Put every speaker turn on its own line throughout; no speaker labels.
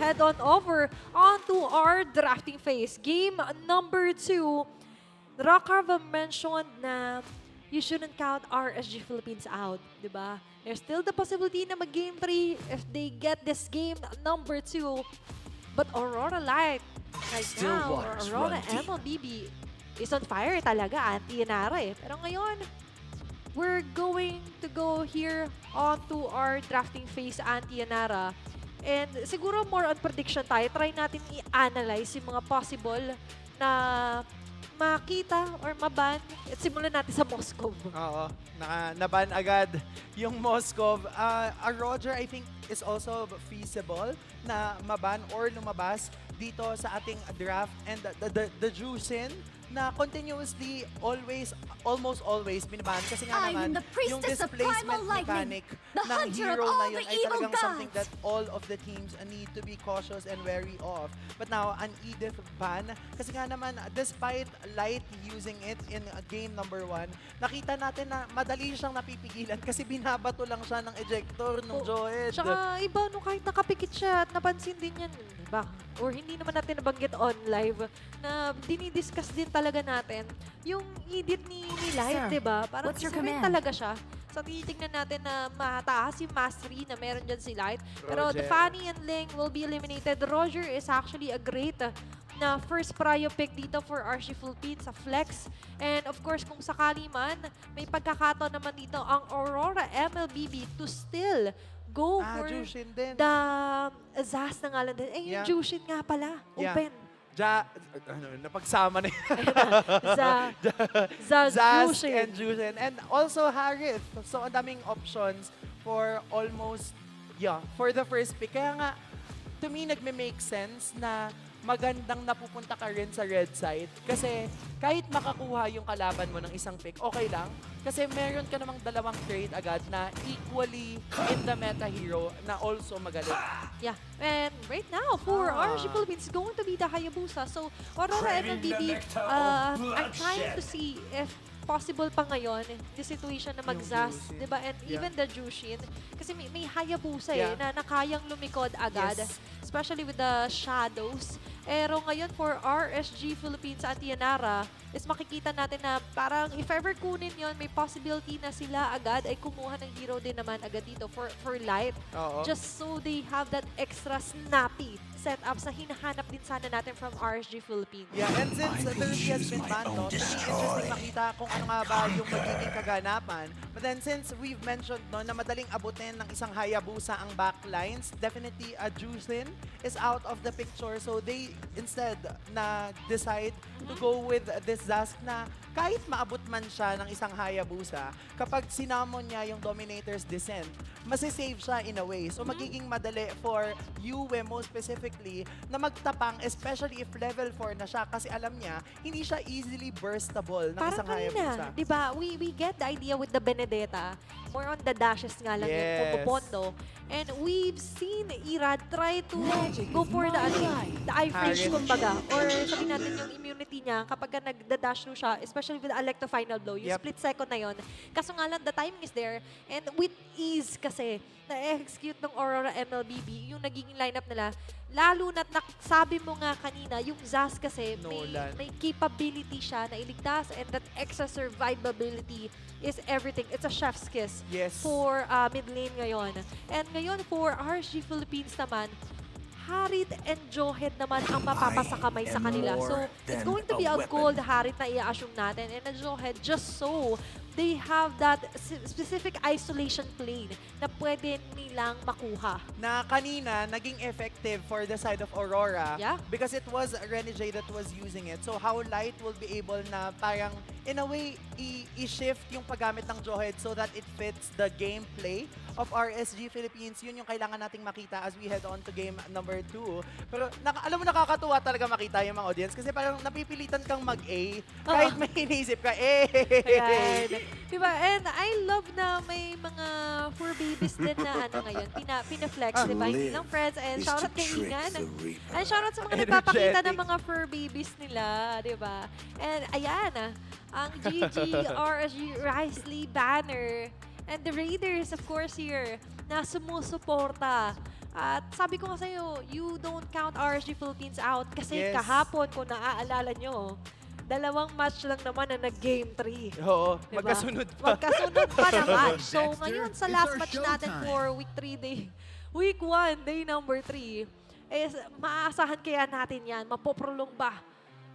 head on over onto our drafting phase. Game number 2. Rakarva mentioned na you shouldn't count RSG Philippines out, di ba? There's still the possibility na mag-game 3 if they get this game number 2. But Aurora Light, right
Still
now,
waters
Aurora
run deep.
MLBB is on fire talaga, anti-Yanara eh. Pero ngayon, we're going to go here onto our drafting phase, anti-Yanara. And siguro more on prediction tayo. Try natin i-analyze yung mga possible na makita or maban. At simulan natin sa Moscow.
Oo, naban agad yung Moscow. A Roger, I think, is also feasible na maban or lumabas dito sa ating draft. And the Juicin na continuously, almost always binaban. Kasi nga
I'm
naman,
the priestess
yung
of
displacement
primal lightning,
mechanic
the
ng
hunter of
hero
all
na
the
yun ay
evil
talagang something
gods.
that all of the teams need to be cautious and wary of. But now, an Edith ban, kasi nga naman, despite Light using it in game number 1, nakita natin na madali siyang napipigilan kasi binabato lang siya ng ejector ng Joed.
Tsaka iba, no, kahit nakapikit siya at napansin din yan, diba? Or hindi naman natin nabanggit on live na dinidiscuss din talaga natin yung edit ni Light,
Sir,
diba? Parang
what's your
sasabihin
command?
talaga siya. So titignan natin na mataas yung mastery na meron dyan si Light. Pero
Roger.
Fanny and Ling will be eliminated. Roger is actually a great na first prio pick dito for RSG Philippines sa flex. And of course, kung sakali man, may pagkakataon naman dito ang Aurora MLBB to still go for
Jushin din.
the Zaz na nga lang din. Eh, yung
Yeah.
Jushin nga pala.
Yeah.
Open.
Napagsama na yun.
Zaz
Zaz
Jushin.
and Jushin. And also Harith. So, ang daming options for almost, for the first pick. Kaya nga, to me, nagme-make sense na magandang napupunta ka rin sa red side. Kasi kahit makakuha yung kalaban mo ng isang pick, okay lang. Kasi meron ka namang dalawang trade agad na equally in the meta hero na also magaling.
Yeah. And right now, for RSG Philippines, it's going to be the Hayabusa. So, Aurora
Craving
MLBB,
the nectar of
I'm trying to
bloodshed.
see if possible pa ngayon the situation na mag-Zaz,
Jushin.
di ba? And
Yeah.
even the Jushin. Kasi may Hayabusa
Yeah.
na nakayang lumikod agad.
Yes.
Especially with the shadows. Pero ngayon for RSG Philippines at Yanara, is makikita natin na parang if ever kunin yon, may possibility na sila agad ay kumuha ng hero din naman agad dito for Light.
Oo.
Just so they have that extra snappy setup sa hinahanap din sana natin from RSG Philippines.
Yeah, and since the Derby has been banned, no, interesting makita kung ano nga ba yung magiging kaganapan. But then since we've mentioned no, na madaling abutin ng isang Hayabusa ang backlines, definitely a Juicin is out of the picture. So they instead na decide to go with this Zaz na kahit maabot man siya ng isang Hayabusa, kapag sinamon niya yung Dominator's Descent, masisave siya in a way. So magiging madali for Yue most specifically na magtapang, especially if level 4 na siya kasi alam niya, hindi siya easily burstable ng
Parang
isang Hayabusa.
kanina, di ba, we get the idea with the Benedetta. More on the dashes nga lang yung
Yes.
Popopondo. And we've seen Irad try to go for the eye fringe,
Harith.
kumbaga. Or sabihin natin yung immunity niya kapag ka nagda-dash through siya, especially with the Electro Final Blow, yung
Yep.
split second na yon. Kaso nga lang, the timing is there. And with ease kasi, na-execute ng Aurora MLBB, yung nagiging lineup nila, lalo na't sabi mo nga kanina, yung Zaz kasi
Nolan.
may capability siya na iligtas and that extra survivability is everything. It's a chef's kiss
Yes.
for mid lane ngayon. And ngayon for RSG Philippines naman, Harith and Johed naman ang mapapasakamay sa kanila. So, it's going to be a gold Harith na i-assume natin. And a Johed, just so they have that specific isolation plane na pwede nilang makuha.
Na kanina, naging effective for the side of Aurora
Yeah.
because it was Renegade that was using it. So how Light will be able na parang, in a way, i-shift yung paggamit ng Johed so that it fits the gameplay of RSG Philippines. Yun yung kailangan nating makita as we head on to game number 2. Pero alam mo, nakakatuwa talaga makita yung mga audience kasi parang napipilitan kang mag-A kahit may inisip ka,
Ayan. Diba? And I love na may mga fur babies din na ano ngayon, pina-flex, diba? Hindi lang friends. And shoutout kay Igan. And shoutout sa mga nagpapakita ng mga fur babies nila, diba? And ayan, ang GG RSG Risley banner. And the Raiders, of course, here, na sumusuporta At sabi ko nga sa'yo, you don't count RSG Philippines out kasi
Yes.
kahapon, kung naaalala nyo, 2 match lang naman na nag-game 3.
Oo,
Diba?
magkasunod pa.
Magkasunod pa na match. So
Dexter,
ngayon sa
it's
last
our
match natin
showtime.
for week 1, day number 3, is maaasahan kaya natin yan, mapoprolong ba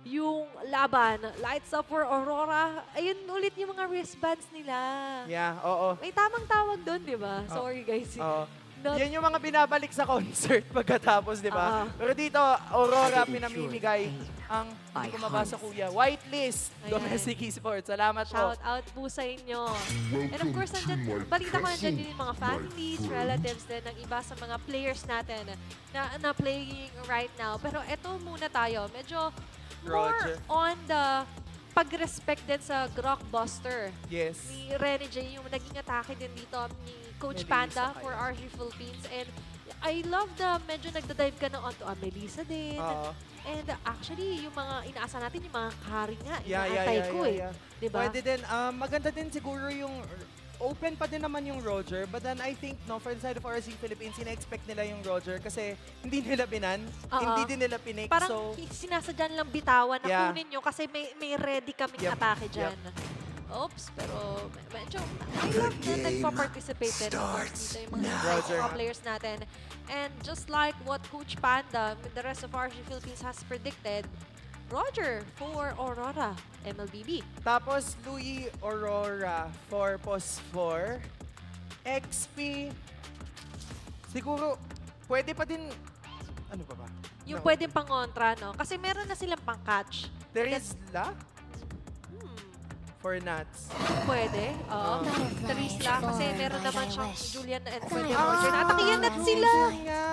yung laban. Lights up for Aurora. Ayun ulit yung mga wristbands nila.
Yeah, oo.
May tamang tawag doon, di ba?
Oh.
Sorry guys.
Oo.
Not-
Yan yung mga binabalik sa concert pagkatapos, di ba? Pero dito, Aurora pinamimigay ang, hindi ko mabasa kuya, whitelist,
Ayan.
domestic esports. Salamat po.
Shout out po sa inyo. And of course, nandyan, balita ko nandyan din yung mga families, relatives din ng iba sa mga players natin na playing right now. Pero eto muna tayo, medyo more
Roger.
on the pag-respect din sa Grockbuster
Yes.
ni Rene J, yung naging atake din dito ni Coach
Melissa
Panda
kayo.
for RG Philippines. And I love the medyo nagda-dive ka na onto Melissa din.
Oo.
And actually, yung mga inaasa natin, yung mga carry nga,
Yeah,
inaantay ko eh. Diba?
Pwede din, maganda din siguro yung open pa din naman yung Roger, but then I think no, for inside of RSC Philippines, ina-expect nila yung Roger kasi hindi nila binan,
Oo.
hindi din nila pinik.
Parang
So,
sinasadyan lang bitawan na
Yeah.
kunin nyo kasi may ready kaming
Yep,
atake dyan. Oops, pero medyo I love na nagpa-participate din. Of course, dito yung mga
Roger.
mga players natin. And just like what Coach Panda, the rest of RG Philippines has predicted, Roger for Aurora, MLBB.
tapos Louis Aurora for POS 4, XP, siguro, pwede pa din, ano pa ba?
Yung
No.
pwedeng pangontra, no? Kasi meron na silang pang-catch.
There is La
Hmm.
for Nats.
Pwede, oo.
Ah.
Therese lang, kasi meron naman siyang Julian and pwede
Ah,
Roger. Natakiyan na sila!
Yun nga.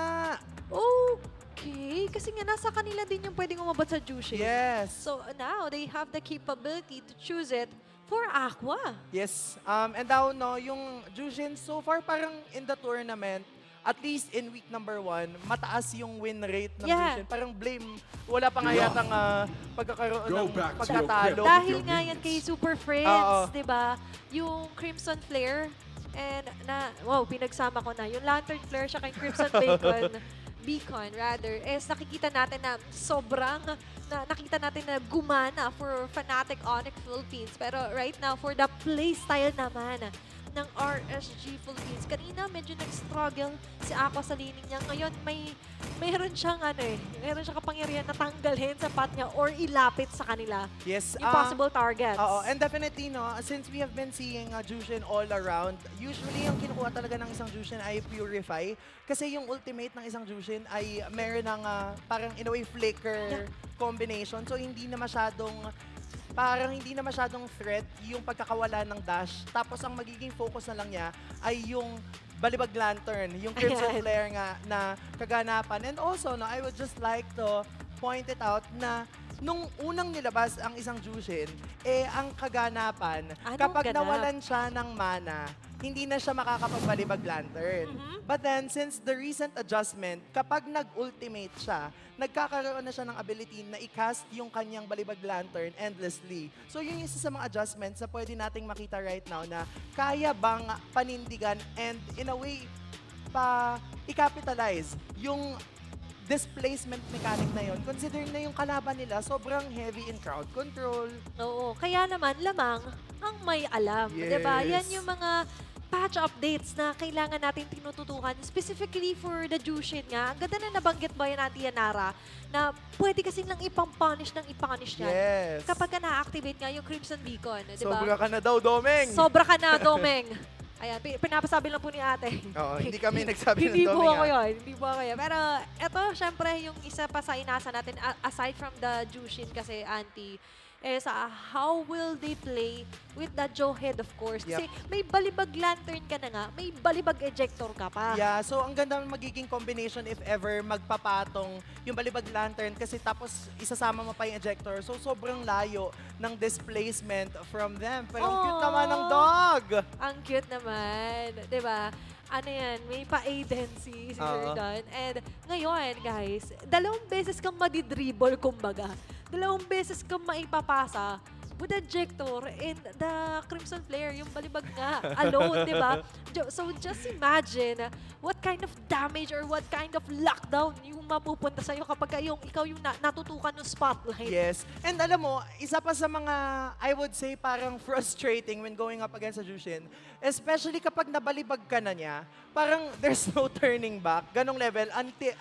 Okay, kasi nga nasa kanila din yung pwedeng umabot sa Jushin.
Yes.
So now, they have the capability to choose it for Aqua.
Yes. And now, no, yung Jushin, so far parang in the tournament, at least in week number 1, mataas yung win rate ng
Yeah.
Jushin. Parang blame, wala pa nga yatang pagkakaroon
Go
ng
back to your
pagkatalo.
crib.
Dahil nga yan kay Super
Oo.
Friends, di ba? Yung Crimson Flare, and wow, pinagsama ko na. Yung Lantern Flare siya kay Crimson Beacon rather, is nakikita natin na sobrang, nakita natin na gumana for Fnatic Onyx Philippines. Pero right now, for the playstyle naman ng RSG Philippines, kanina medyo nag-struggle si Aqua sa laning niya. Ngayon, mayroon siyang meron siyang kapangyarihan na tanggalhin sa path niya or ilapit sa kanila
Yes.
yung possible targets.
Oo, and definitely, no, since we have been seeing Jushin all around, usually yung kinukuha talaga ng isang Jushin ay Purify. Kasi yung ultimate ng isang Jushin ay meron ng parang in a way flicker combination. So hindi na masyadong threat yung pagkakawala ng dash. Tapos ang magiging focus na lang niya ay yung Balibag Lantern, yung Crimson
Ayan.
Flare nga na kaganapan. And also, no, I would just like to point it out na nung unang nilabas ang isang Jushin, ang kaganapan,
Anong
kapag
ganap?
nawalan siya ng mana, hindi na siya makakapagbalibag lantern.
Mhm.
But then, since the recent adjustment, kapag nag-ultimate siya, nagkakaroon na siya ng ability na i-cast yung kanyang balibag lantern endlessly. So yun yung isa sa mga adjustments na pwede nating makita right now na kaya bang panindigan and in a way, i-capitalize yung displacement mechanic na yun. Considering na yung kalaban nila, sobrang heavy in crowd control.
Oo, kaya naman lamang ang may alam, 'di ba? Yan
Yes.
yung mga patch updates na kailangan natin tinututukan specifically for the Jushin nga. Ang ganda na nabanggit ba yan, Auntie Yanara, na pwede kasing lang ipang-punish yan.
Yes.
Kapag ka na-activate nga yung Crimson Beacon, 'di ba?
Sobra ka na daw, Domeng!
Sobra ka na, Domeng. Ayan, pinapasabi lang po ni ate.
Oo, hindi kami nagsabi ng
Hindi po
Domeng.
ako yun. Hindi po ako yun. Pero eto, syempre, yung isa pa sa inasa natin, aside from the Jushin kasi, Auntie, is how will they play with the Joe Head, of course. Kasi may balibag lantern ka na nga, may balibag ejector ka pa.
Yeah, so ang ganda magiging combination if ever magpapatong yung balibag lantern kasi tapos isasama mo pa yung ejector. So sobrang layo ng displacement from them. Pero ang cute naman ng dog!
Ang cute naman, 'di ba? Ano yan, may pa-Aiden si Jordan. And ngayon, guys, 2 beses kang madidribble, kumbaga. 2 beses kang maipapasa with the Ejector and the Crimson Flare, yung balibag nga, alone, di ba? So just imagine what kind of damage or what kind of lockdown yung mapupunta sa'yo kapag ikaw yung natutukan ng spotlight.
Yes. And alam mo, isa pa sa mga, I would say, parang frustrating when going up against a Jushin, especially kapag nabalibag ka na niya, parang there's no turning back. Ganong level,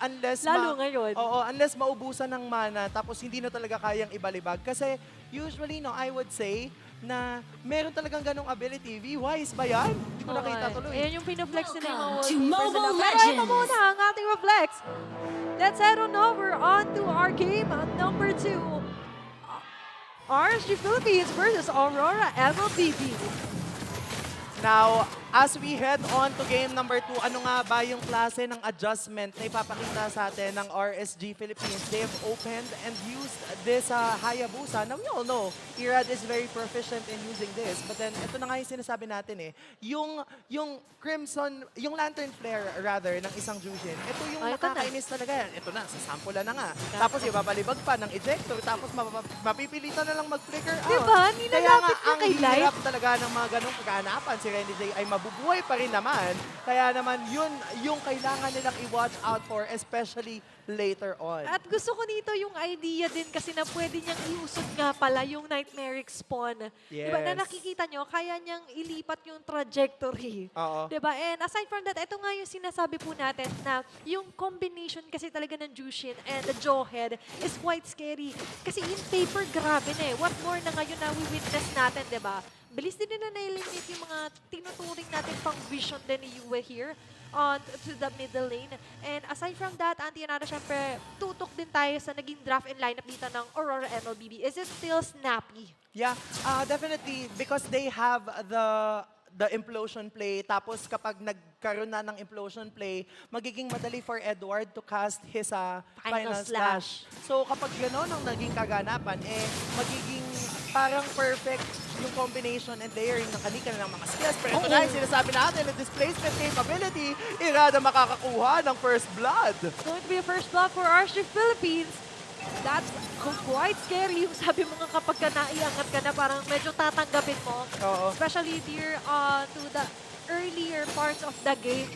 unless
Lalo ngayon.
Oo, unless maubusan ng mana, tapos hindi na talaga kayang ibalibag. Kasi usually, no, I would say, na meron talagang ganong ability. V-Wise ba yan? Hindi ko nakita tuloy.
Ayan yung pinaflex nila yung mga
To
wallpapers
Mobile
nila. Pero ito
Legends.
muna ang ating reflex. Let's head on over onto our game number 2. RSG Philippines versus Aurora MLBB.
Now, as we head on to game number 2, ano nga ba yung klase ng adjustment na ipapakita sa atin ng RSG Philippines? They have opened and used this Hayabusa. Now, we all know, Irad is very proficient in using this. But then, ito na nga yung sinasabi natin yung Crimson, yung Lantern Flare rather, ng isang Jushin. Ito yung
Ito na.
nakakainis talaga. Ito na, sasampulan na nga. Tapos ibabalibag pa ng ejector, tapos mapipilitan na lang mag-flicker out.
Diba?
Kaya nga,
Nilalapit na
ang
kay Light.
hirap talaga ng mga ganong kaganapan. Si Renny J ay mabubuhay pa rin naman. Kaya naman, yun yung kailangan nilang i-watch out for, especially later on.
At gusto ko dito yung idea din kasi na pwede niyang iusog nga pala yung Nightmaric Spawn. Diba? Na
Yes.
nakikita nyo, kaya niyang ilipat yung trajectory.
Oo.
Diba? And aside from that, ito nga yung sinasabi po natin na yung combination kasi talaga ng Jushin and the Jawhead is quite scary. Kasi in paper, grabe na eh. What more na ngayon na we-witness natin, diba? Bilis din na na-eliminate yung mga tinuturing natin pang vision din ni Yue here on to the middle lane. And aside from that, Antianara, syempre, tutok din tayo sa naging draft and lineup dito ng Aurora MLBB. Is it still snappy?
Yeah, definitely because they have the implosion play. Tapos kapag nagkaroon na ng implosion play, magiging madali for Edward to cast his final slash. So kapag gano'n ang naging kaganapan, magiging parang perfect yung combination and layering ng kanika ng mga skills. Pero ito na yung sinasabi natin, the displacement capability, Irada makakakuha ng first blood.
Going to be a first block for RSG Philippines. That's quite scary. Yung sabi mo nga kapag ka naiangat ka na, parang medyo tatanggapin mo.
Oo.
Especially dear to the earlier parts of the game.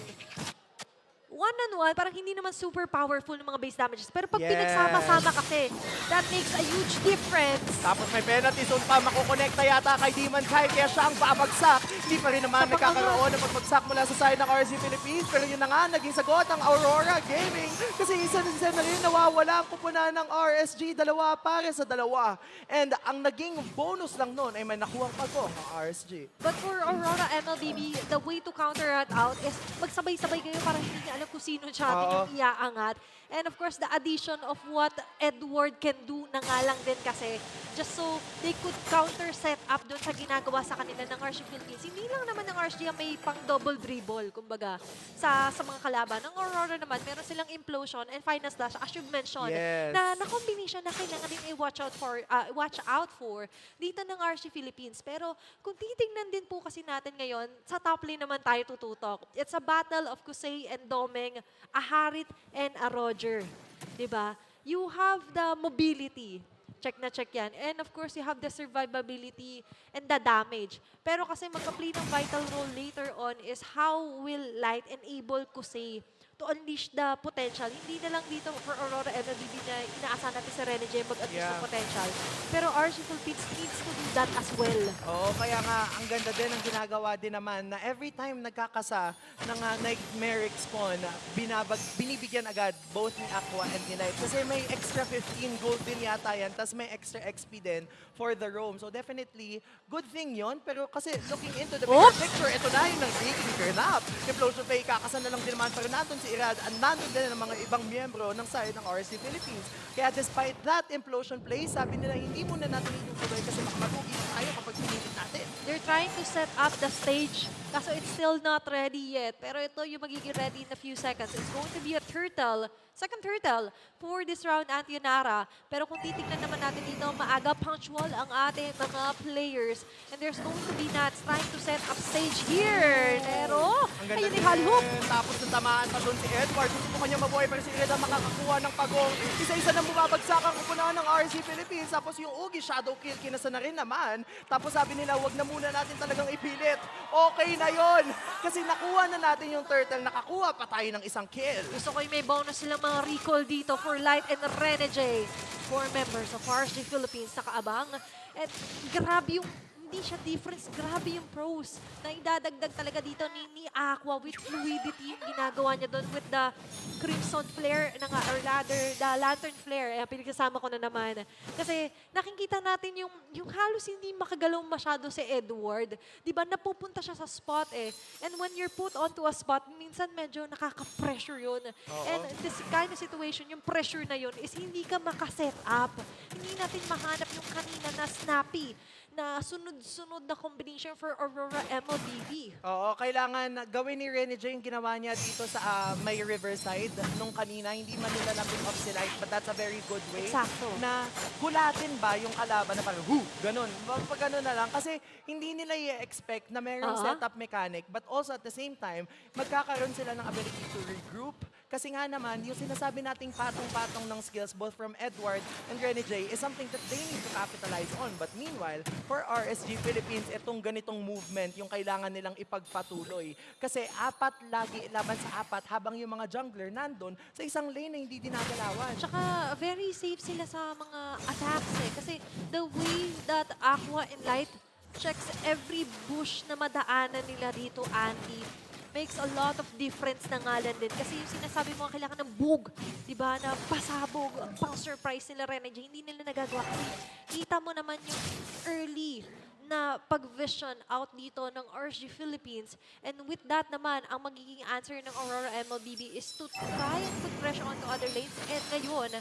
One-on-one, parang hindi naman super powerful ng mga base damages. Pero pag
Yes.
pinagsama-sama kasi, that makes a huge difference.
Tapos may penalty zone pa, makukonekta yata kay Demon Kai, kaya siya ang babagsak. Hindi pa rin naman
Sa
nagkakaroon ng pagbagsak mula sa side ng RSG Philippines. Pero yun na nga, naging sagot ang Aurora Gaming. Kasi isa na rin nawawala ang kupunan ng RSG, dalawa pare sa dalawa. And ang naging bonus lang nun ay may nakuhang pagong ng RSG.
But for Aurora MLBB, the way to counter that out is magsabay-sabay kayo para hindi niya alam kung sino siya atin yung iaangat. And of course, the addition of what Edward can do na nga lang din kasi just so they could counter set up doon sa ginagawa sa kanila ng RSG Philippines. Hindi lang naman ng RSG ang may pang double dribble, kumbaga, sa mga kalaban. Ng Aurora naman, meron silang implosion and final slash, as you've mentioned,
Yes.
na combination na kailangan din i-watch out for dito ng RSG Philippines. Pero kung titingnan din po kasi natin ngayon, sa top lane naman tayo tututok. It's a battle of Kusei and Domeng, a Harit and a Roger. Diba? You have the mobility. Check na check yan. And of course, you have the survivability and the damage. Pero kasi magpa-play ng vital role later on is how will Light enable Kusei to unleash the potential. Hindi na lang dito for Aurora MLBB na inaasahan natin sa Renegade mag-unleash ng potential. Pero RSG Philippines needs to do that as well.
Oo, kaya nga, ang ganda din ang ginagawa din naman na every time nagkakasa ng Nightmaric Spawn, binibigyan agad both ni Aqua and ni Light. Kasi may extra 15 gold din yata yan, tas may extra XP din for the roam. So definitely, good thing yon. Pero kasi looking into the bigger picture, ito na yung nag-breaking turn up. Implosion play, kakasa na lang din naman. Pero nandun si Irad, at nandun din ang mga ibang miyembro ng side ng RSG Philippines. Kaya despite that implosion play, sabi nila, hindi muna natin itutuloy kasi makamatugin tayo kapag pinilit natin.
They're trying to set up the stage. Kaso it's still not ready yet. Pero ito yung magiging ready in a few seconds. It's going to be a turtle. Second turtle for this round, Antianara. Pero kung titignan naman natin dito, maaga punctual ang ating mga players. And there's going to be Nats trying to set up stage here. Pero
Ang ganda
Ayun ni Halhook.
Tapos natamaan pa doon si Edward. Susubukan niya mabuhay pero si Red ang makakakuha ng pagong. Isa-isa nang bumabagsak ang kupunan ng RC Philippines. Tapos yung Ugi Shadow Kill kinasa na rin naman. Tapos sabi nila wag na muna natin talagang ipilit. Okay na yon. Kasi nakuha na natin yung turtle. Nakakuha pa tayo ng isang kill.
Gusto ko yung may bonus silang mga recall dito for Light and Rene J. 4 members of RSG Philippines nakaabang. At grabe yung, hindi siya difference, grabe yung pros na idadagdag talaga dito ni Aqua with fluidity yung ginagawa niya doon with the Crimson Flare na nga, or rather, the Lantern Flare. Ayan, pinagkasama ko na naman. Kasi nakikita natin yung halos hindi makagalaw masyado si Edward. Di ba, napupunta siya sa spot eh. And when you're put onto a spot, minsan medyo nakaka-pressure yun. And this kind of situation, yung pressure na yun is hindi ka makaset up. Hindi natin mahanap yung kanina na snappy na sunod-sunod na combination for Aurora MLBB.
Oo, kailangan gawin ni Rene J yung ginawa niya dito sa may Riverside nung kanina. Hindi man nila na-pick off si Light, but that's a very good way.
Eksakto.
Na hulatin ba yung kalaban na parang, ganun. Pag ganun na lang. Kasi hindi nila i-expect na mayroong setup mechanic, but also at the same time, magkakaroon sila ng ability to regroup. Kasi nga naman, yung sinasabi nating patong-patong ng skills both from Edward and Rene J is something that they need to capitalize on. But meanwhile, for RSG Philippines, itong ganitong movement yung kailangan nilang ipagpatuloy. Kasi apat lagi laban sa apat habang yung mga jungler nandun sa isang lane na hindi dinagalawan.
Tsaka very safe sila sa mga attacks eh. Kasi the way that Aqua and Light checks every bush na madaanan nila dito, Andy, makes a lot of difference na ngalan din. Kasi yung sinasabi mo, kailangan ng bug, di ba, na pasabog, pang-surprise nila Rene J, hindi nila nagagawa. Kasi kita mo naman yung early na pag-vision out dito ng RSG Philippines. And with that naman, ang magiging answer ng Aurora MLBB is to try and put pressure onto other lanes. And ngayon,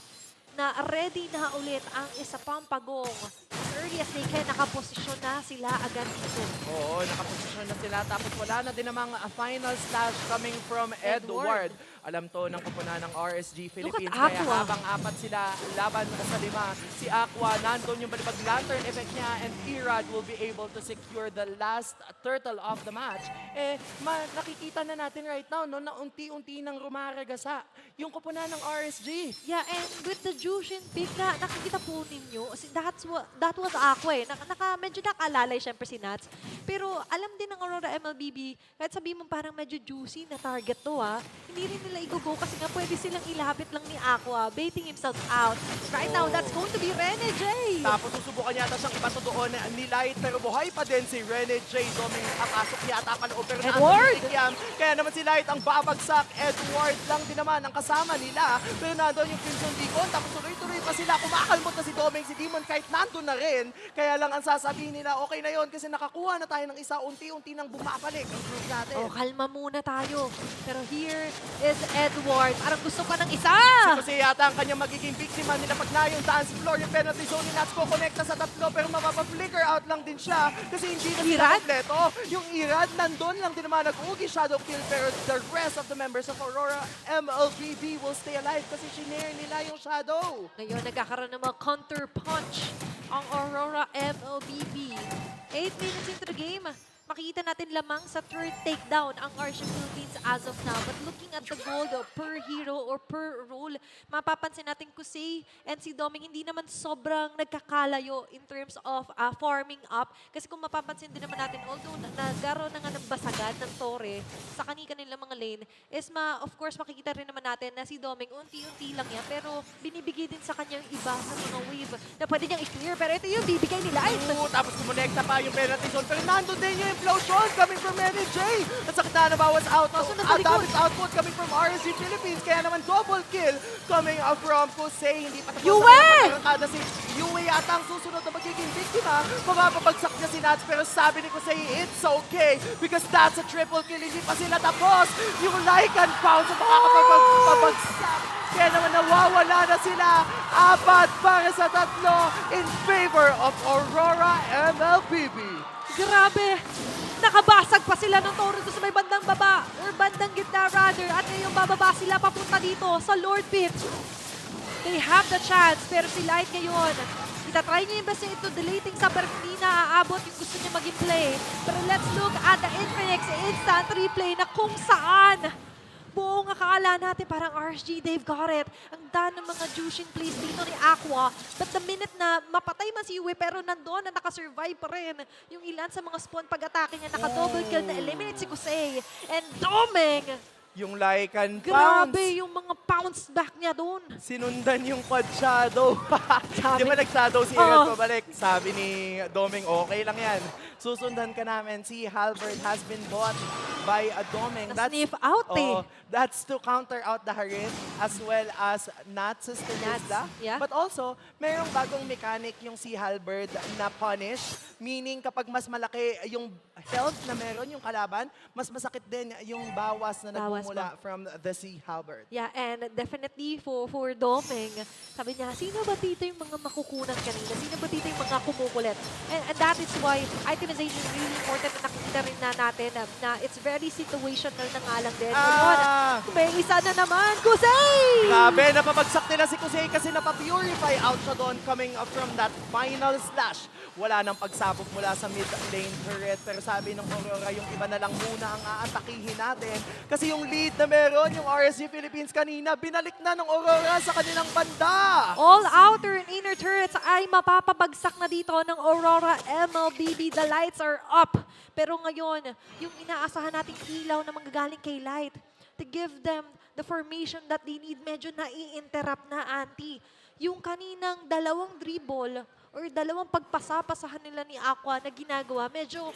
na ready na ulit ang isa pang pagong. As early as they can, nakaposisyon na sila agad dito.
Oo, nakaposisyon na sila. Tapos wala na din namang final slash coming from Edward. Alam to ng kupunan ng RSG Philippines. Kaya
Aqua.
habang apat sila laban sa 5, si Aqua, nandun yung balibag lantern effect niya, and Irad will be able to secure the last turtle of the match. Eh, nakikita na natin right now, no, na unti-unti nang rumaragasa yung kupunan ng RSG.
Yeah, and with the Jushin pick na nakikita po ninyo, that was Aqua eh. Medyo nakalalay syempre si Nats. Pero alam din ng Aurora MLBB, kahit sabihin mo parang medyo juicy na target to hindi rin nila i-go kasi nga pwede silang ilapit lang ni Aqua, baiting himself out. Right now, that's going to be Rene J.
Tapos susubukan yata siyang ibato doon ni Light, pero buhay pa din si Rene J. Doming papasok yata pa loob, pero
Edward!
Kaya naman si Light ang babagsak. Edward lang din naman ang kasama nila. Pero nandun yung Crimson Beacon, tapos tuloy-tuloy pa sila. Kumakalmot na si Doming, si Demon kahit nandun na rin. Kaya lang ang sasabihin nila, okay na yon kasi nakakuha na tayo ng isa, unti-unti nang bumabalik ang group natin.
Oh, kalma muna tayo. Pero here is Edward. Parang gusto pa ng isa.
Kasi yata ang kanyang magiging biktima nila pag na yung dance floor, yung penalty zone ni Nats ko connecta sa tatlo, pero mapapa-flicker out lang din siya kasi hindi na sila
Irad?
kompleto. Yung Irad nandun lang din naman nag-ugi shadow kill, pero the rest of the members of Aurora MLBB will stay alive kasi shinare nila yung shadow.
Ngayon, nagkakaroon ng mga counter punch ang Aurora MLBB. 8 minutes into the game, makikita natin lamang sa third takedown ang RSG Philippines as of now. But looking at the gold per hero or per role, mapapansin natin Kusei and si Doming hindi naman sobrang nagkakalayo in terms of farming up. Kasi kung mapapansin din naman natin, although nagkaroon na nga ng basagan ng Torre sa kanilang mga lane, is of course makikita rin naman natin na si Doming unti-unti lang yan, pero binibigay din sa kanyang iba sa mga wave na pwede niyang i-clear. Pero ito yung bibigay ni Light.
Tapos kumonekta pa yung penalty zone, pero nandun din yung implosion coming from Rene J. At sakit na bawas damage output coming from RSG Philippines. Kaya naman double kill coming from Kusei. Hindi pa tapos
Yue!
si Yue yata ang susunod na magiging biktima. Mapapabagsak niya si Nats, pero sabi ni Kusei, it's okay because that's a triple kill. Hindi pa sila tapos. Yung Lycan bounce at makakapagpabagsak. Kaya naman nawawala na sila. 4 para sa 3 in favor of Aurora MLBB.
Grabe! Nakabasag pa sila ng Toro sa may bandang baba or bandang gitna rather, at ngayon bababa sila papunta dito sa Lord Pit. They have the chance, pero si Light ngayon, itatry niya yung best niya ito deleting sa pero hindi na aabot yung gusto niya maging play. Pero let's look at the Infinix instant replay na kung saan buong akala natin parang RSG, they've got it. Ang dami ng mga Jushin plays dito ni Aqua. But the minute na mapatay man si Yue, pero nandoon na nakasurvive pa rin. Yung ilan sa mga spawn pag-atake niya, naka-double kill na eliminate si Kusei. And Doming,
Yung Lycan Pounce.
grabe yung mga bounce back niya doon.
Sinundan yung quad shadow.
Sabi-
Di ba nag-shadow si
Oo.
Irad pabalik? Sabi ni Doming, okay lang yan. Susundan ka namin. Si Halberd has been bought by a Doming.
Na-sniff out eh.
That's to counter out the Harit as well as Nats's Tenisla.
yeah.
But also, mayroong bagong mechanic yung si Halberd na punish. Meaning kapag mas malaki yung health na meron yung kalaban, mas masakit din yung bawas na
Bawas
nagmumula from the si Halberd.
Yeah, and definitely for Doming, sabi niya, sino ba dito yung mga makukunan kanina? Sino ba dito yung mga kumukulit? And that is why itemization is really important na nakikita rin na natin na it's very situational na nga lang din. Ngayon, may isa na naman, Kusei!
Grabe, napabagsak nila si Kusei kasi napapurify out siya doon coming up from that final slash. Wala nang pagsabog mula sa mid lane turret. Pero sabi ng Aurora, yung iba na lang muna ang aatakihin natin. Kasi yung lead na meron, yung RSG Philippines kanina, binalik na ng Aurora sa kanilang banda.
All outer and inner turrets ay mapapabagsak na dito ng Aurora MLBB. The lights are up. Pero ngayon, yung inaasahan nating ilaw na manggagaling kay Light to give them the formation that they need, medyo nai-interrupt na, Auntie. Yung kaninang dalawang dribble or dalawang pagpasapasahan nila ni Aqua na ginagawa, medyo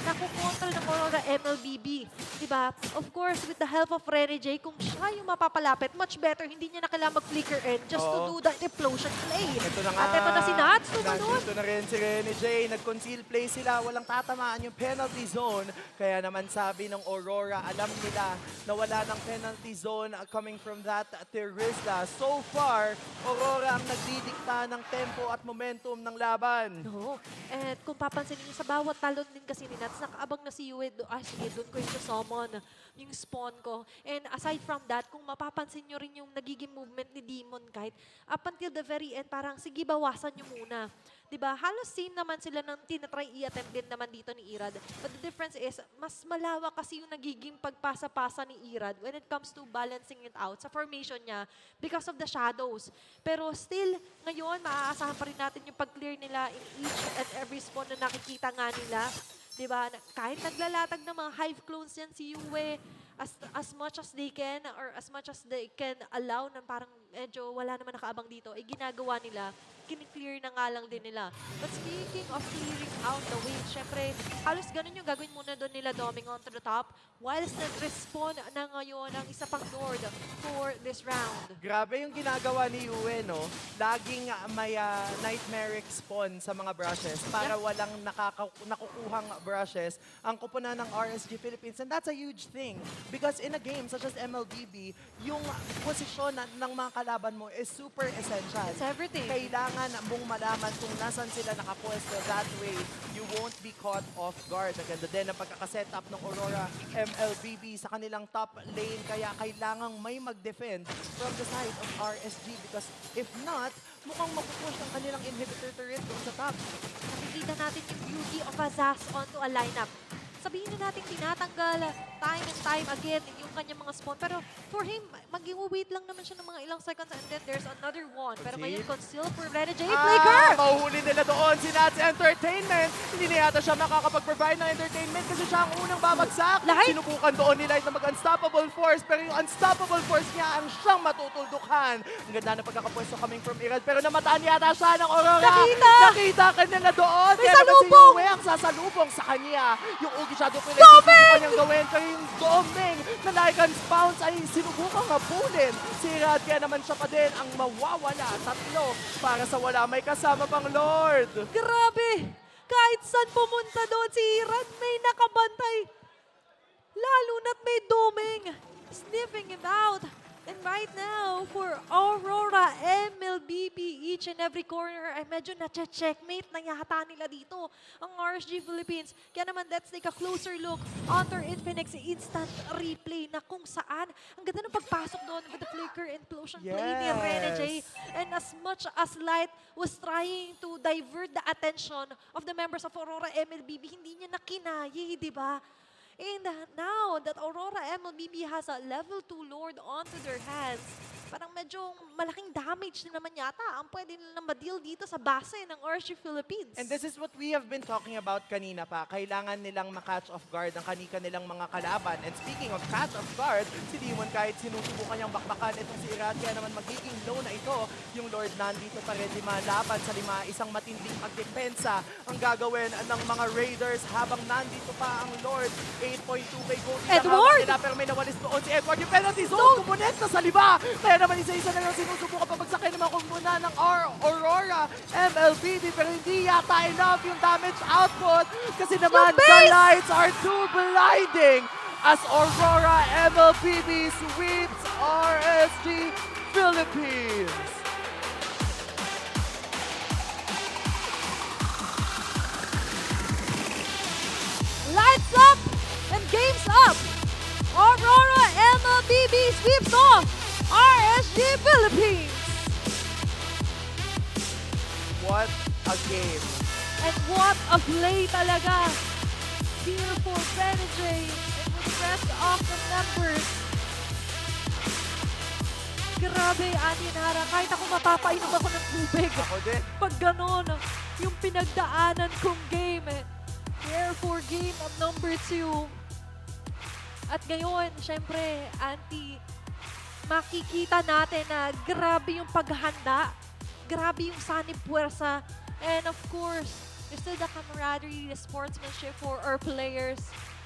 nakukontrol ng Aurora MLBB. Diba? Of course, with the help of Rene J, kung siya yung mapapalapit, much better, hindi niya na kailangan mag-flicker in just to do the explosion play.
Ito na nga.
At ito na si Nats, tumalon.
Nandito na rin si Rene J. Nag-conceal play sila. Walang tatamaan yung penalty zone. Kaya naman sabi ng Aurora, alam nila na wala ng penalty zone coming from that Terizla. So far, Aurora ang nagdidikta ng tempo at momentum ng laban.
No. And kung papansin niyo sa bawat talon din kasi ni Nats, nakaabang na si Yue. Sige, doon ko yung summon, yung spawn ko. And aside from that, kung mapapansin niyo rin yung nagiging movement ni Demon Kite, up until the very end, parang sige, bawasan niyo muna. Diba? Halos same naman sila ng tinatry i-attempt din naman dito ni Irad. But the difference is, mas malawak kasi yung nagiging pagpasa-pasa ni Irad when it comes to balancing it out sa formation niya because of the shadows. Pero still, ngayon, maaasahan pa rin natin yung pag-clear nila in each and every spawn na nakikita nga nila. Diba? Kahit naglalatag ng mga hive clones yan si Yue, as much as they can or as much as they can allow na parang medyo wala naman nakaabang dito, ginagawa nila, kiniklear na nga lang din nila. But speaking of clearing out the way, syempre, halos ganun yung gagawin muna doon nila Doming on to the top whilst nag-respawn na ngayon ang isa pang Nord for this round.
Grabe yung ginagawa ni Yue, no? Laging may nightmaric spawn sa mga brushes para walang nakukuhang brushes ang kupunan ng RSG Philippines. And that's a huge thing. Because in a game such as MLBB, yung posisyon ng mga kalaban mo is super essential.
It's everything.
Kailangan mong malaman kung nasan sila nakapwesto. That way, you won't be caught off guard. Maganda din ang pagkakasetup ng Aurora MLBB sa kanilang top lane. Kaya kailangang may mag-defend from the side of RSG. Because if not, mukhang mapupush ang kanilang inhibitor turret doon sa top.
Nakikita natin yung beauty of Azaz onto a lineup. Sabihin na natin tinatanggal time and time again yung kanyang mga spawn. Pero for him, mag-wait lang naman siya ng mga ilang seconds and then there's another one. Pero ngayon, conceal for Rene J. Flicker!
Mahuhuli nila doon si Nats Entertainment. Hindi na yata siya makakapag-provide ng entertainment kasi siya ang unang babagsak.
Light!
Sinubukan doon ni Light na mag-unstoppable force pero yung unstoppable force niya ang siyang matutuldukan. Ang ganda na pagkakapwesto coming from Irad pero namataan yata siya ng Aurora.
Nakita!
Nakita ka nila doon.
May
Kaya naman si
salubong!
Yue ang sasalubong sa kanya. Yung Ugi Shadow Play
Doming!
kanyang gawin pero yung Doming na Lycan's Bounce ay sinubukang habulin. Si Irad kaya naman siya pa din ang mawawala. Tatlo para sa wala may kasama pang Lord.
Grabe! Kahit saan pumunta doon si Irad, may nakabantay. Lalo na't may Doming sniffing him out. And right now, for Aurora MLBB, each each and every corner ay medyo na-checkmate na yata nila dito ang RSG Philippines. Kaya naman, let's take a closer look on their Infinix instant replay na kung saan ang ganda ng pagpasok doon with the flicker implosion play ni Rene J. And as much as Light was trying to divert the attention of the members of Aurora MLBB, hindi niya nakinaya, di ba? And now that Aurora MLBB has a level 2 Lord onto their hands, parang medyo malaking damage na naman yata ang pwede nilang ma-deal dito sa base ng RSG Philippines.
And this is what we have been talking about kanina pa. Kailangan nilang ma-catch off guard ang kanika nilang mga kalaban. And speaking of catch off guard, si Demon kahit sinusubukan niyang bakbakan itong si Irat, kaya naman magiging low na ito. Yung Lord nandito pa rin laban sa lima. Isang matinding pagdepensa ang gagawin ng mga Raiders habang nandito pa ang Lord. 8.2k gold
Edward!
nila, pero may nawalis doon si Edward. Yung penalty zone, kumunit na sa liba. Kaya naman isa-isa na lang sinusubukan pabagsakay naman kung muna ng Aurora MLBB, pero hindi yata enough yung damage output kasi naman the lights are too blinding as Aurora MLBB sweeps RSG Philippines.
Lights up and game's up! Aurora MLBB sweeps off RSG Philippines!
What a game.
And what a play talaga! Here for Benajay and with the rest of the members. Grabe, Ate Nara, kahit ako mapapainom ako ng tubig.
Ako din.
Pag ganon, yung pinagdaanan kong game. Here for game of number 2. At ngayon, syempre, Auntie, makikita natin na grabe yung paghahanda, grabe yung sanib puwersa, and of course, there's still the camaraderie, the sportsmanship for our players.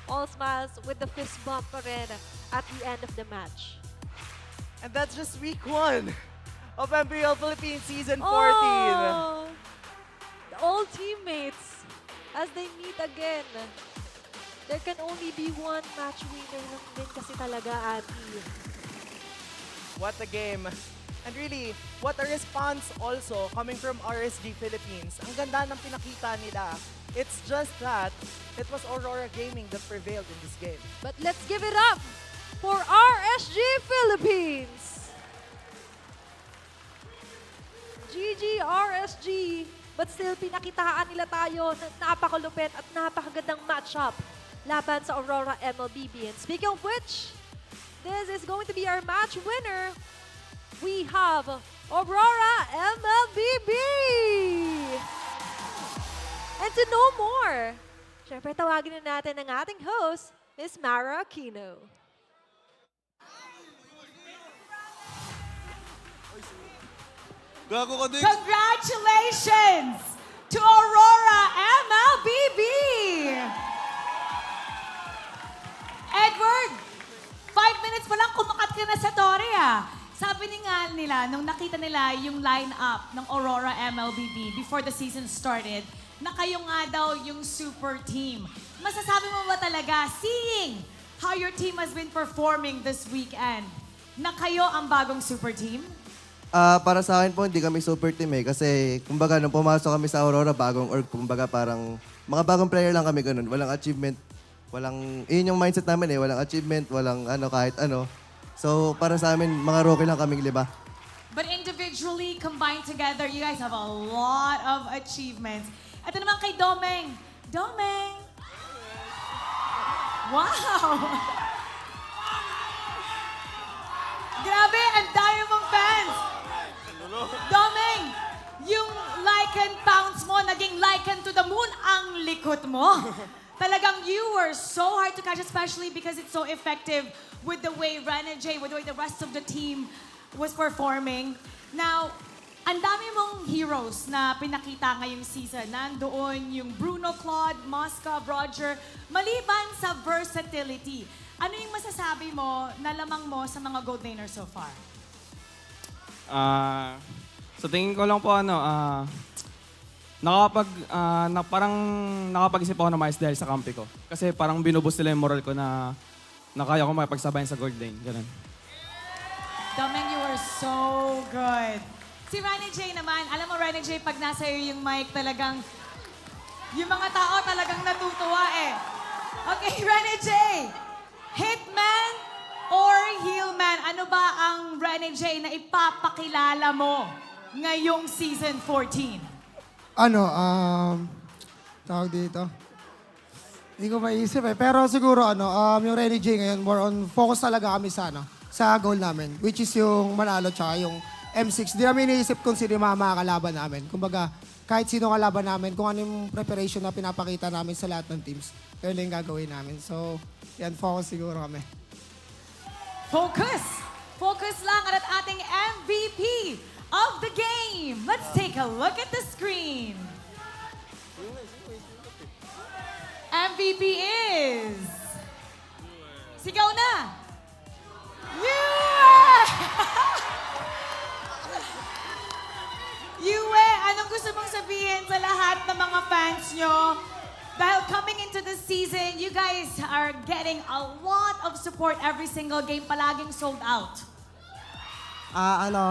All smiles with the fist bump pa rin at the end of the match.
And that's just week 1 of MPL Philippines Season 14.
Oh, the old teammates, as they meet again. There can only be one match winner lang din kasi talaga, Ate.
What a game. And really, what a response also coming from RSG Philippines. Ang ganda ng pinakita nila. It's just that it was Aurora Gaming that prevailed in this game.
But let's give it up for RSG Philippines! GG RSG! But still, pinakitaan nila tayo ng napakalupit at napakagandang matchup laban sa Aurora MLBB. And speaking of which, this is going to be our match winner. We have Aurora MLBB! And to know more, syempre tawagin na natin ang ating host, Miss Mara Aquino.
Gago ka din.
Congratulations to Aurora MLBB! Edward, 5 minutes pa lang kumakat ka na sa Torre ah. Sabi ni nga nila, nung nakita nila yung line-up ng Aurora MLBB before the season started, na kayo nga daw yung super team. Masasabi mo ba talaga, seeing how your team has been performing this weekend, na kayo ang bagong super team?
Para sa akin po, hindi kami super team eh. Kasi, kumbaga, nung pumasok kami sa Aurora, bagong org, kumbaga parang, mga bagong player lang kami ganun. Walang achievement, yun yung mindset namin eh. Walang achievement, walang ano, kahit ano. So, para sa amin, mga rookie lang kaming 5.
But individually, combined together, you guys have a lot of achievements. Ito naman kay Domeng. Domeng! Wow! Grabe, ang dami mong fans! Domeng, yung Lycan pounce mo, naging Lycan to the moon ang likot mo. Talagang you were so hard to catch, especially because it's so effective with the way Rene J, with the way the rest of the team was performing. Now, ang dami mong heroes na pinakita ngayong season. Nandoon yung Bruno, Claude, Mosca, Roger. Maliban sa versatility, ano yung masasabi mo na lamang mo sa mga gold laners so far?
Sa tingin ko lang po parang nakapag-isip ako na maayos dahil sa kampi ko. Kasi parang binubus nila yung moral ko na kaya ko makipagsabayan sa gold lane. Ganun.
Domeng, you were so good. Si Rani J naman, alam mo Rani J, pag nasa iyo yung mic talagang, yung mga tao talagang natutuwa eh. Okay, Rani J, hitman or heelman? Ano ba ang Rani J na ipapakilala mo ngayong season 14?
Tawag dito. Hindi ko maisip eh. Pero siguro yung Renny J ngayon, more on focus talaga kami sa sa goal namin, which is yung manalo tsaka yung M6. Di namin iniisip kung sino yung mga kalaban namin. Kumbaga, kahit sino kalaban namin, kung ano yung preparation na pinapakita namin sa lahat ng teams, yun lang yung gagawin namin. So, yan, focus siguro kami.
Focus! Focus lang at ating MVP of the game. Let's take a look at the screen. MVP is... Sigaw na! Yue! Yue, anong gusto mong sabihin sa lahat ng mga fans nyo? Dahil coming into the season, you guys are getting a lot of support every single game. Palaging sold out.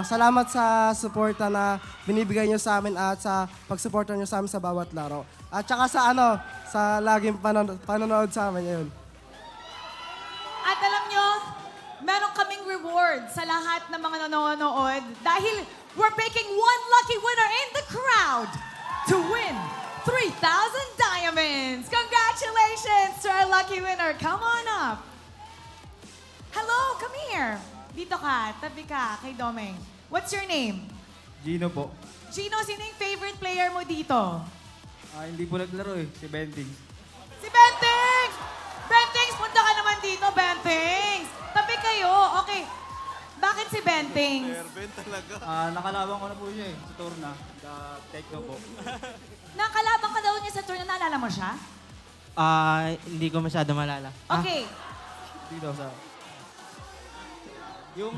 Salamat sa suporta na binibigay nyo sa amin at sa pagsuporta nyo sa amin sa bawat laro. At saka sa laging panonood sa amin yun.
At alam nyo, meron kaming reward sa lahat ng mga nanonood dahil we're picking one lucky winner in the crowd to win 3,000 diamonds. Congratulations to our lucky winner. Come on up. Hello, come here. Dito ka, tabi ka kay Domeng. What's your name?
Gino po.
Gino, sino yung favorite player mo dito?
Hindi po naglaro si Benting.
Si Bentings! Bentings, punta ka naman dito, Bentings! Tabi kayo. Okay. Bakit si Bentings?
Nakalaban ko na po siya sa Torna. Techno po.
Nakalaban ka daw niya sa tour na naalala mo siya?
Hindi ko masyado malala.
Okay.
Dito sa... Yung...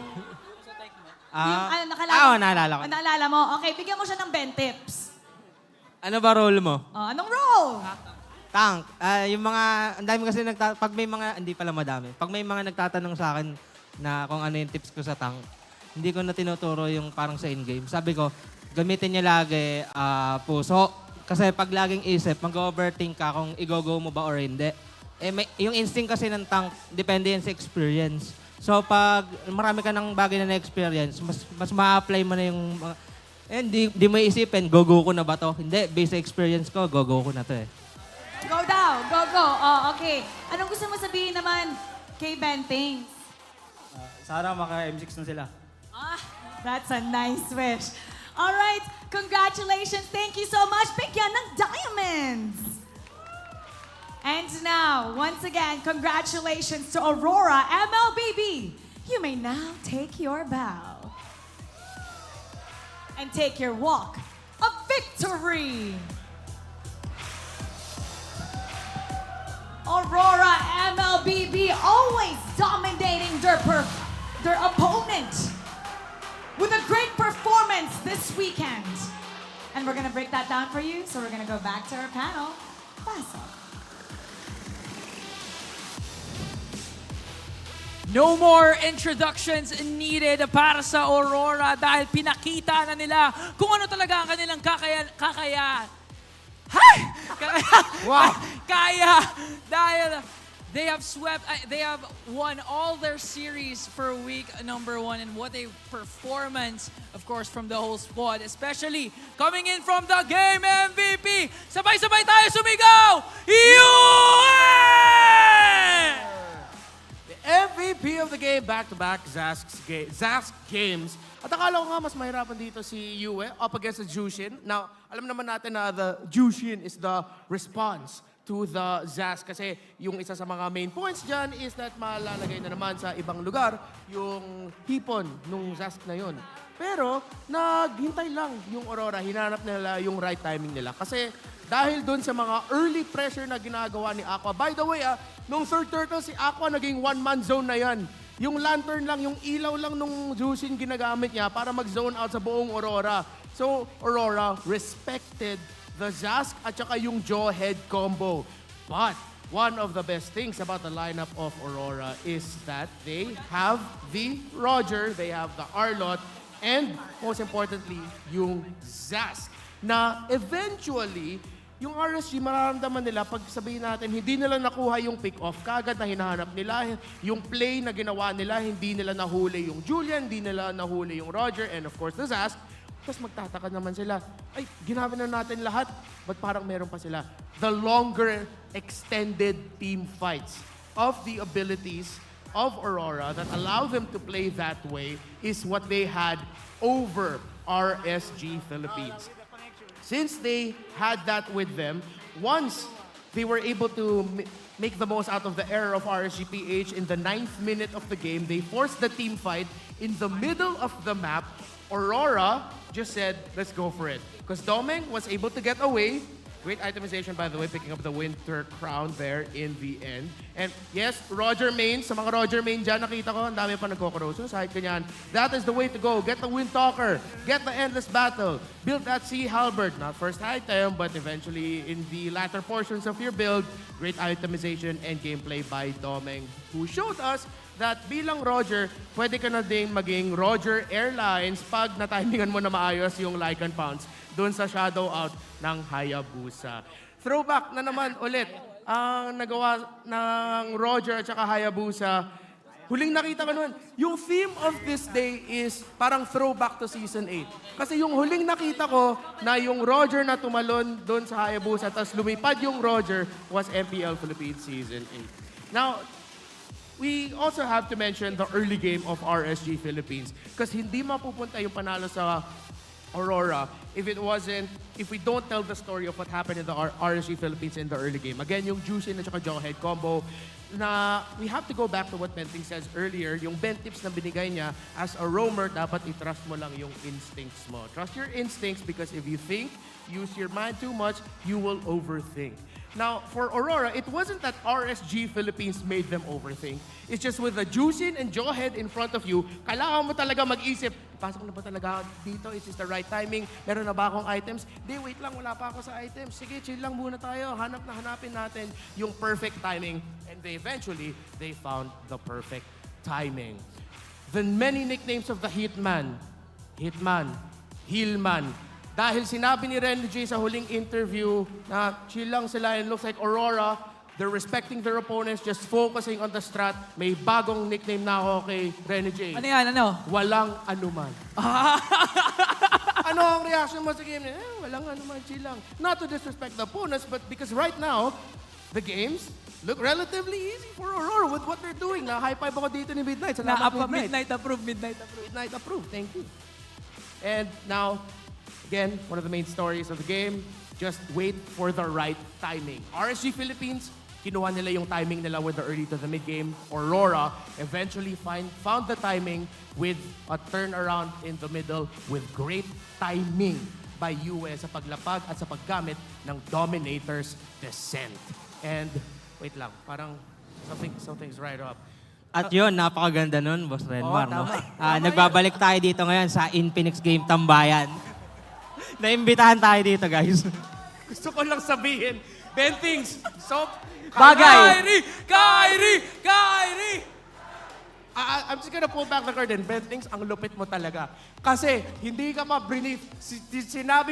Naalala ko.
Naalala mo? Okay, bigyan mo siya ng 20 tips.
Ano ba role mo?
Anong role?
Tank. Yung mga, ang dami kasi pag may mga, hindi pala madami. Pag may mga nagtatanong sa akin na kung ano yung tips ko sa tank, hindi ko na tinuturo yung parang sa in-game. Sabi ko, gamitin niya lagi puso. Kasi pag laging isip, mag-overthink ka kung i-go-go mo ba or hindi. Yung instinct kasi ng tank, depende yan sa experience. So pag marami ka ng bagay na na-experience, mas ma-apply mo na yung mga, di mo isipin, go-go ko na ba to? Hindi, based sa experience ko, go-go ko na to eh.
Go daw. Go, go. Oh, okay. Anong gusto mo sabihin naman kay Bentings?
Sana maka-M6 na sila.
That's a nice wish. All right. Congratulations. Thank you so much. Bigyan ng diamonds. And now, once again, congratulations to Aurora MLBB. You may now take your bow. And take your walk of victory. Aurora MLBB always dominating their opponent with a great performance this weekend. And we're gonna break that down for you, so we're gonna go back to our panel. Pasok.
No more introductions needed para sa Aurora dahil pinakita na nila kung ano talaga ang kanilang kakaya. Wow! Kaya dahil they have they have won all their series for week number 1 and what a performance, of course, from the whole squad, especially coming in from the game MVP. Sabay-sabay tayo sumigaw!
MVP of the game, back-to-back Zask games. At akala ko nga mas mahirapan dito si Yue up against the Jushin. Now, alam naman natin na the Jushin is the response to the Zask kasi yung isa sa mga main points dyan is that malalagay na naman sa ibang lugar yung hipon nung Zask na yun. Pero, naghintay lang yung Aurora, hinanap nila yung right timing nila. Kasi dahil doon sa mga early pressure na ginagawa ni Aqua. By the way, nung third turtle, si Aqua naging one-man zone na yan. Yung lantern lang, yung ilaw lang nung Jushin ginagamit niya para mag-zone out sa buong Aurora. So, Aurora respected the Zask at saka yung jaw head combo. But, one of the best things about the lineup of Aurora is that they have the Roger, they have the Arlott, And most importantly, yung Zask. Na eventually, yung RSG mararamdaman nila pag sabihin natin, hindi nila nakuha yung pick-off kagad na hinahanap nila. Yung play na ginawa nila, hindi nila nahuli yung Julian, hindi nila nahuli yung Roger, and of course the Zask. Tapos magtataka naman sila, ay, ginawa na natin lahat, but parang meron pa sila. The longer extended team fights of the abilities of Aurora that allow them to play that way is what they had over RSG Philippines. Since they had that with them, once they were able to make the most out of the error of RSGPH in the 9th minute of the game, they forced the team fight in the middle of the map. Aurora just said, let's go for it. Because Domeng was able to get away. Great itemization, by the way, picking up the Winter Crown there in the end. And yes, Roger Main, sa mga Roger Main dyan, nakita ko, ang dami pa nagkokoroso. Sahit kanyan, that is the way to go. Get the Windtalker, get the Endless Battle, build that Sea Halberd. Not first item, but eventually in the latter portions of your build, great itemization and gameplay by Domeng, who showed us that bilang Roger, pwede ka na ding maging Roger Airlines pag natimingan mo na maayos yung Lycan Pounds doon sa shadow out ng Hayabusa. Throwback na naman ulit ang nagawa ng Roger at saka Hayabusa. Huling nakita ko noon, yung theme of this day is parang throwback to Season 8. Kasi yung huling nakita ko na yung Roger na tumalon doon sa Hayabusa tapos lumipad yung Roger was MPL Philippines Season 8. Now, we also have to mention the early game of RSG Philippines because hindi mapupunta yung panalo sa Aurora if we don't tell the story of what happened in the RSG Philippines in the early game. Again, yung Jushin at saka Jawhead combo na we have to go back to what Benting says earlier, yung bent tips na binigay niya, as a roamer, dapat i-trust mo lang yung instincts mo. Trust your instincts because if you think, use your mind too much, you will overthink. Now, for Aurora, it wasn't that RSG Philippines made them overthink. It's just with the Jushin and Jawhead in front of you, kailangan mo talaga mag-isip, pasok na ba talaga dito? Is this the right timing? Meron na ba akong items? Di, wait lang, wala pa ako sa items. Sige, chill lang muna tayo. Hanapin natin yung perfect timing. And eventually, they found the perfect timing. The many nicknames of the Hitman, Healman, dahil sinabi ni Ren J sa huling interview na chill lang sila and looks like Aurora, they're respecting their opponents, just focusing on the strat. May bagong nickname na ako kay Ren J.
Ano yan? Ano?
Walang anuman. Ano ang reaction mo sa game? Walang anuman, chill lang. Not to disrespect the opponents, but because right now, the games look relatively easy for Aurora with what they're doing. Na-high five ako dito ni Midnight. Salamat, Midnight.
Midnight approve.
Midnight approved. Thank you. And now, again, one of the main stories of the game, just wait for the right timing. RSG Philippines, kinuha nila yung timing nila with the early to the mid game. Aurora eventually found the timing with a turnaround in the middle with great timing by US sa paglapag at sa paggamit ng Dominator's Descent. And, wait lang, parang something's right up.
At yun, napakaganda nun, Boss Renmar. No?
tama.
Nagbabalik tayo dito ngayon sa Infinix Game Tambayan. Naimbitahan tayo dito, guys.
Gusto ko lang sabihin, Bentings, so...
Bagay!
Kyrie!
I'm just gonna pull back the curtain. Bentings, ang lupit mo talaga. Kasi hindi ka ma-brief. Sinabi